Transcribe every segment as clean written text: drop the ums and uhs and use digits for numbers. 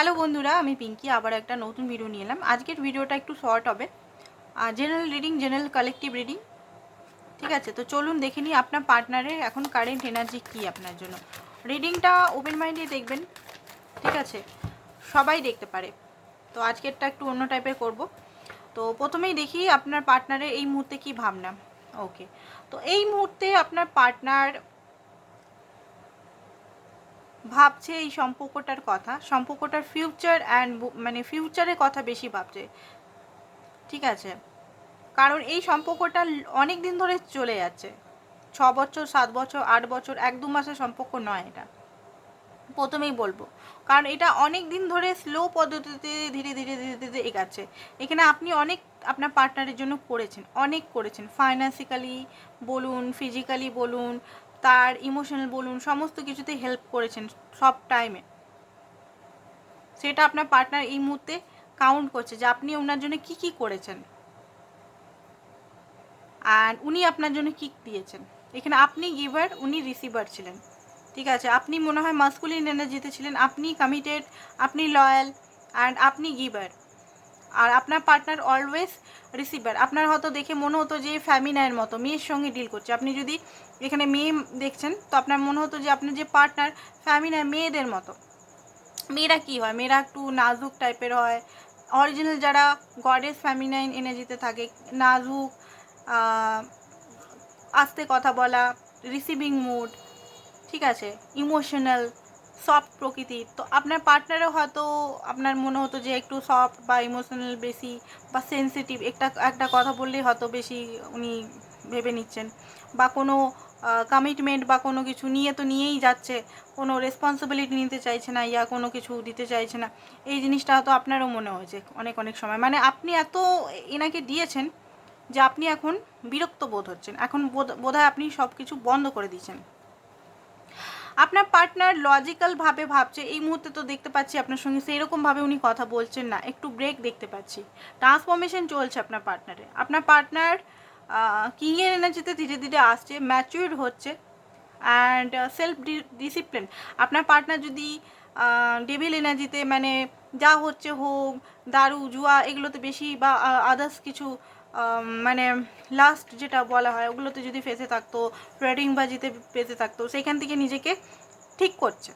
Hello বন্ধুরা, আমি পিঙ্কি আবার একটা নতুন ভিডিও নিয়ে এলাম। আজকের ভিডিওটা একটু শর্ট হবে, general reading, general collective reading. ঠিক আছে, তো চলুন দেখে নিই আপনার পার্টনারের এখন কারেন্ট এনার্জি কী আপনার জন্য। রিডিংটা ওপেন মাইন্ডে দেখবেন, ঠিক আছে, সবাই দেখতে পারে। তো আজকেরটা একটু অন্য টাইপের করব। তো প্রথমেই দেখি আপনার পার্টনারের এই মুহূর্তে কী ভাবনা। ওকে, তো এই মুহূর্তে আপনার পার্টনার ভাবছে এই সম্পর্কটার কথা, সম্পর্কটার ফিউচার অ্যান্ড মানে ফিউচারের কথা বেশি ভাবছে। ঠিক আছে, কারণ এই সম্পর্কটা অনেক দিন ধরে চলে যাচ্ছে, 6 বছর 7 বছর 8 বছর, 1-2 মাসের সম্পর্ক নয় এটা, প্রথমেই বলবো। কারণ এটা অনেক দিন ধরে স্লো পদ্ধতিতে ধীরে ধীরে ধীরে ধীরে এগাচ্ছে। এখানে আপনি অনেক আপনার পার্টনারের জন্য করেছেন, অনেক করেছেন, ফাইন্যান্সিক্যালি বলুন, ফিজিক্যালি বলুন, তার ইমোশনাল বলুন, সমস্ত কিছুতে হেল্প করেছেন সব টাইমে। সেটা আপনার পার্টনার এই মুহূর্তে কাউন্ট করছে যে আপনি ওনার জন্য কি কি করেছেন আর উনি আপনার জন্য কী দিয়েছেন। এখানে আপনি গিভার, উনি রিসিভার ছিলেন। ঠিক আছে, আপনি মনে হয় মাস্কুলিন এনার্জিতে ছিলেন, আপনি কমিটেড, আপনি লয়াল অ্যান্ড আপনি গিভার। আর আপনার পার্টনার অলওয়েজ রিসিভার। আপনার হয়তো দেখে মনে হতো যে ফ্যামিনায়ের মতো মেয়ের সঙ্গে ডিল করছে। আপনি যদি এখানে মেয়ে দেখছেন তো আপনার মনে হতো যে আপনার যে পার্টনার ফ্যামিনায়, মেয়েদের মতো। মেয়েরা কী হয়, মেয়েরা একটু নাজুক টাইপের হয়। অরিজিনাল যারা গডেস ফ্যামিনাইন এনার্জিতে থাকে, নাজুক, আস্তে কথা বলা, রিসিভিং মুড, ঠিক আছে, ইমোশনাল, সফট প্রকৃতির। তো আপনার পার্টনারও হয়তো আপনার মনে হতো যে একটু সফট বা ইমোশনাল বেশি বা সেন্সিটিভ, একটা কথা বললেই হয়তো বেশি উনি ভেবে নিচ্ছেন, বা কোনো কমিটমেন্ট বা কোনো কিছু নিয়ে তো নিয়েই যাচ্ছে, কোনো রেসপন্সিবিলিটি নিতে চাইছে না, ইয়া কোনো কিছু দিতে চাইছে না। এই জিনিসটা হয়তো আপনারও মনে হয়েছে অনেক অনেক সময়। মানে আপনি এত এনাকে দিয়েছেন যে আপনি এখন বিরক্ত বোধ হচ্ছেন, এখন বোধহয় আপনি সব কিছু বন্ধ করে দিয়েছেন। আপনার পার্টনার লজিক্যালভাবে ভাবছে এই মুহূর্তে, তো দেখতে পাচ্ছি আপনার সঙ্গে সেইরকমভাবে উনি কথা বলছেন না, একটু ব্রেক দেখতে পাচ্ছি। ট্রান্সফরমেশন চলছে আপনার পার্টনারে। আপনার পার্টনার কিংয়ের এনার্জিতে ধীরে ধীরে আসছে, ম্যাচিউর হচ্ছে অ্যান্ড সেলফ ডিসিপ্লিন। আপনার পার্টনার যদি ডেভিল এনার্জিতে, মানে যা হচ্ছে হোক, দারু জুয়া এগুলোতে বেশি, বা আদার্স কিছু মানে লাস্ট যেটা বলা হয় ওগুলোতে যদি ফেসে থাকতো, ট্রেডিংবাজিতে ফেসে থাকতো, সেখান থেকে নিজেকে ঠিক করছে,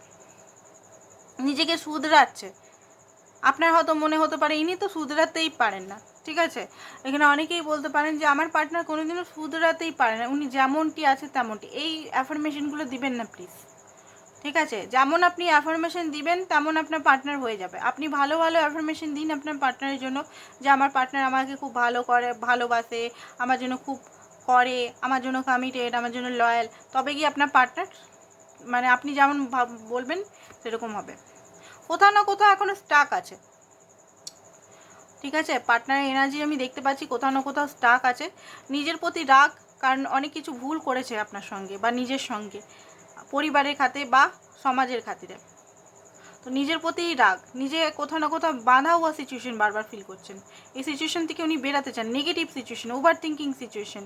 নিজেকে শুধরাচ্ছে। আপনার হয়তো মনে হতে পারে ইনি তো শুধরাতেই পারেন না। ঠিক আছে, এখানে অনেকেই বলতে পারেন যে আমার পার্টনার কোনোদিনও শুধরাতেই পারে না, উনি যেমনটি আছে তেমনটি। এই অ্যাফার্মেশনগুলো দিবেন না প্লিজ। ঠিক আছে, যেমন আপনি অ্যাফার্মেশন দিবেন তেমন আপনার পার্টনার হয়ে যাবে। আপনি ভালো ভালো অ্যাফার্মেশন দিন আপনার পার্টনারের জন্য, যে আমার পার্টনার আমাকে খুব ভালো করে, ভালোবাসে, আমার জন্য খুব করে, আমার জন্য কমিটেড, আমার জন্য লয়াল। তবে কি আপনার পার্টনার, মানে আপনি যেমন বলবেন সেরকম হবে। কোথাও না কোথাও এখনও স্টাক আছে। ঠিক আছে, পার্টনারের এনার্জি আমি দেখতে পাচ্ছি কোথাও না কোথাও স্টাক আছে। নিজের প্রতি রাগ, কারণ অনেক কিছু ভুল করেছে আপনার সঙ্গে বা নিজের সঙ্গে, পরিবারের খাতে বা সমাজের খাতিরে। তো নিজের প্রতিই রাগ, নিজে কোথাও না কোথাও বাঁধা হওয়া সিচুয়েশন বারবার ফিল করছেন। এই সিচুয়েশন থেকে উনি বেরাতে চান, negative situation, over thinking situation.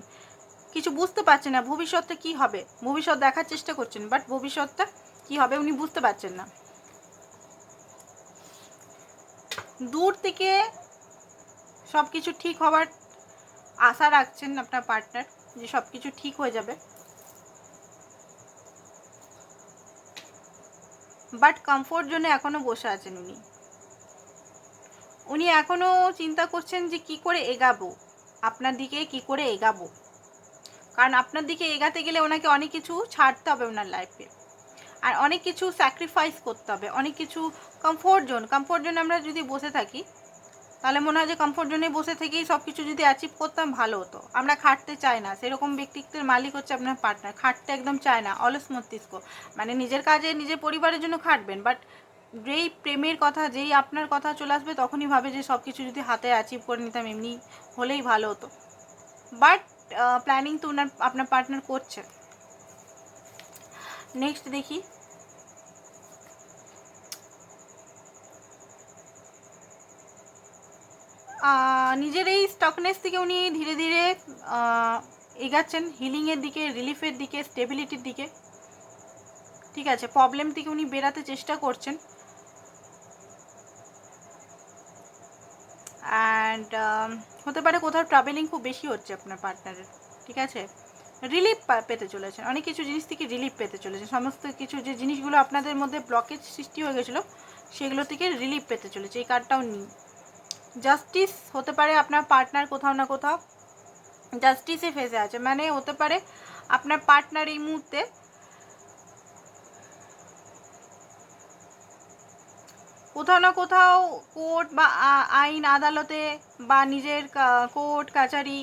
কিছু বুঝতে পারছেন না ভবিষ্যৎটা কী হবে, ভবিষ্যৎ দেখার চেষ্টা করছেন, বাট ভবিষ্যৎটা কী হবে উনি বুঝতে পারছেন না। দূর থেকে সব কিছু ঠিক হওয়ার আশা রাখছেন আপনার পার্টনার, যে সব কিছু ঠিক হয়ে যাবে, বাট কমফোর্ট জোনে এখনও বসে আছেন উনি। উনি এখনও চিন্তা করছেন যে কি করে এগাবো, আপনার দিকে কি করে এগাবো। কারণ আপনার দিকে এগাতে গেলে ওনাকে অনেক কিছু ছাড়তে হবে ওনার লাইফে, আর অনেক কিছু স্যাক্রিফাইস করতে হবে, অনেক কিছু। কমফোর্ট জোনে আমরা যদি বসে থাকি তাহলে মনে হয় যে কমফোর্ট জোনে বসে থেকেই সব কিছু যদি অ্যাচিভ করতাম ভালো হতো। আমরা খাটতে চাই না, সেরকম ব্যক্তিত্বের মালিক হচ্ছে আপনার পার্টনার। খাটতে একদম চায় না, অলস মস্তিষ্ক। মানে নিজের কাজে, নিজের পরিবারের জন্য খাটবেন, বাট যেই প্রেমের কথা, যেই আপনার কথা চলে আসবে তখনই ভাবে যে সব কিছু যদি হাতে অ্যাচিভ করে নিতাম এমনি হলেই ভালো হতো। বাট প্ল্যানিং তো আপনার পার্টনার করছে। নেক্সট দেখি, নিজের এই স্টকনেস থেকে উনি ধীরে ধীরে এগাচ্ছেন হিলিংয়ের দিকে, রিলিফের দিকে, স্টেবিলিটির দিকে। ঠিক আছে, প্রবলেম থেকে উনি বেরাতে চেষ্টা করছেন। অ্যান্ড হতে পারে কোথাও ট্রাভেলিং খুব বেশি হচ্ছে আপনার পার্টনারের, ঠিক আছে। রিলিফ পেতে চলেছেন, অনেক কিছু জিনিস থেকে রিলিফ পেতে চলেছেন, সমস্ত কিছু যে জিনিসগুলো আপনাদের মধ্যে ব্লকেজ সৃষ্টি হয়ে গেছিলো সেগুলো থেকে রিলিফ পেতে চলেছে। এই কার্ডটাও নিই। জাস্টিস হতে পারে আপনার পার্টনার কোথাও না কোথাও জাস্টিসে ফেসে আছে, মানে হতে পারে আপনার পার্টনার এই মুহূর্তে কোথাও না কোথাও কোর্ট বা আইন আদালতে বা নিজের কোর্ট কাচারি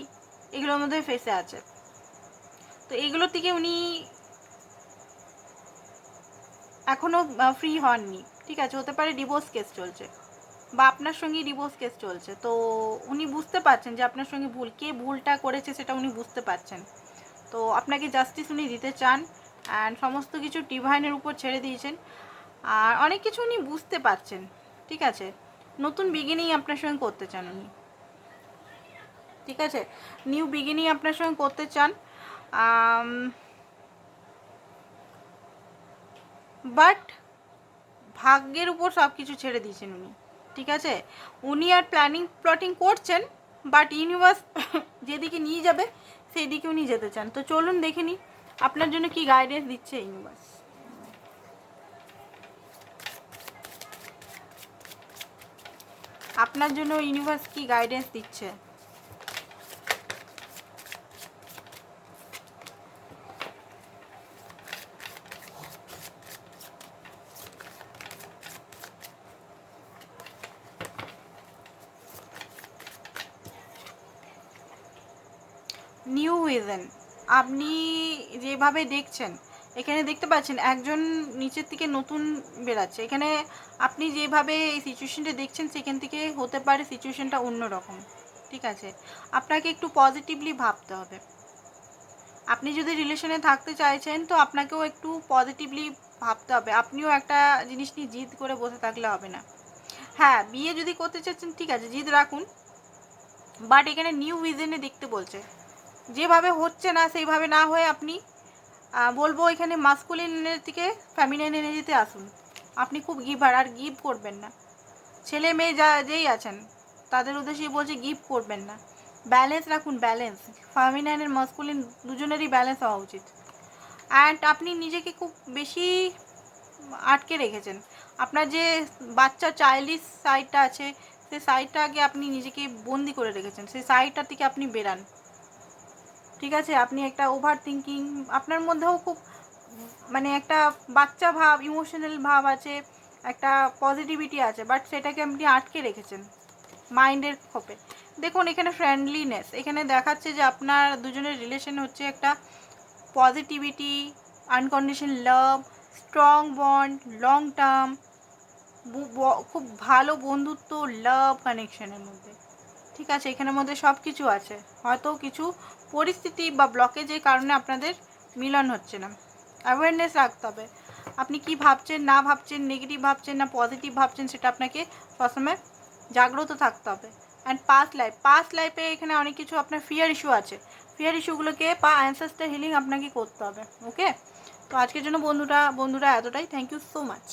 এগুলোর মধ্যে ফেসে আছে। তো এইগুলোর থেকে উনি এখনও ফ্রি হননি, ঠিক আছে। হতে পারে ডিভোর্স কেস চলছে বা আপনার সঙ্গেই ডিভোর্স কেস চলছে। তো উনি বুঝতে পারছেন যে আপনার সঙ্গে কে ভুলটা করেছে সেটা উনি বুঝতে পারছেন। তো আপনাকে জাস্টিস উনি দিতে চান অ্যান্ড সমস্ত কিছু ডিভাইনের উপর ছেড়ে দিয়েছেন। আর অনেক কিছু উনি বুঝতে পারছেন, ঠিক আছে। নতুন বিগিনিং আপনার সঙ্গে করতে চান উনি, ঠিক আছে। নিউ বিগিনিং আপনার সঙ্গে করতে চান, বাট ভাগ্যের উপর সব কিছু ছেড়ে দিয়েছেন উনি, ঠিক আছে। উনি আর প্লটিং করছেন, বাট ইউনিভার্স যেদিকে নিয়ে যাবে সেই দিকে উনি যেতে চান। তো চলুন দেখে নিই আপনার জন্য কি গাইডেন্স দিচ্ছে ইউনিভার্স। আপনার জন্য ইউনিভার্স কি গাইডেন্স দিচ্ছে। নিউ ভিজন, আপনি যেভাবে দেখছেন এখানে দেখতে পাচ্ছেন একজন নিচের থেকে নতুন বেরাচ্ছে। এখানে আপনি যেভাবে এই সিচুয়েশনটা দেখছেন সেখান থেকে হতে পারে সিচুয়েশনটা অন্যরকম, ঠিক আছে। আপনাকে একটু পজিটিভলি ভাবতে হবে। আপনি যদি রিলেশনে থাকতে চাইছেন তো আপনাকেও একটু পজিটিভলি ভাবতে হবে। আপনিও একটা জিনিস নিয়ে জিদ করে বসে থাকলে হবে না। হ্যাঁ, বিয়ে যদি করতে চাচ্ছেন ঠিক আছে, জিদ রাখুন, বাট এখানে নিউ ভিজনে দেখতে বলছে। যেভাবে হচ্ছে না সেইভাবে না হয়ে আপনি বলবো এখানে মাস্কুলিনের থেকে ফ্যামিলিন এনার্জিতে আসুন। আপনি খুব গিভার, আর গিভ করবেন না। ছেলে মেয়ে যেই আছেন তাদের উদ্দেশ্যে বলছে গিভ করবেন না, ব্যালেন্স রাখুন। ব্যালেন্স ফ্যামিলিন আর মাস্কুলিন দুজনেরই ব্যালেন্স হওয়া উচিত। অ্যান্ড আপনি নিজেকে খুব বেশি আটকে রেখেছেন। আপনার যে বাচ্চা চাইল্ডিশ সাইডটা আছে সেই সাইডটাকে আপনি নিজেকে বন্দি করে রেখেছেন, সেই সাইডটা থেকে আপনি বেরান, ঠিক আছে। আপনি একটা ওভার থিঙ্কিং আপনার মধ্যেও খুব মানে একটা বাচ্চা ভাব, ইমোশনাল ভাব আছে, একটা পজিটিভিটি আছে, বাট সেটাকে আপনি আটকে রেখেছেন মাইন্ডের খোপে। দেখুন এখানে ফ্রেন্ডলিনেস এখানে দেখাচ্ছে যে আপনার দুজনের রিলেশন হচ্ছে একটা পজিটিভিটি, আনকন্ডিশন লাভ, স্ট্রং বন্ড, লং টার্ম, খুব ভালো বন্ধুত্ব, লাভ কানেকশনের মধ্যে, ঠিক আছে। এখানের মধ্যে সব কিছু আছে। হয়তো কিছু পরিস্থিতি বা ব্লকেজের কারণে আপনাদের মিলন হচ্ছে না। অ্যাওয়ারনেস রাখতে হবে আপনি কি ভাবছেন না ভাবছেন, নেগেটিভ ভাবছেন না পজিটিভ ভাবছেন, সেটা আপনাকে সবসময় জাগ্রত থাকতে হবে। অ্যান্ড পাস্ট লাইফে এখানে অনেক কিছু আপনার ফিয়ার ইস্যু আছে, ফিয়ার ইস্যুগুলোকে বা অ্যানসেস্টার হিলিং আপনাকে করতে হবে। ওকে, তো আজকের জন্য বন্ধুরা এতটাই। Thank you so much.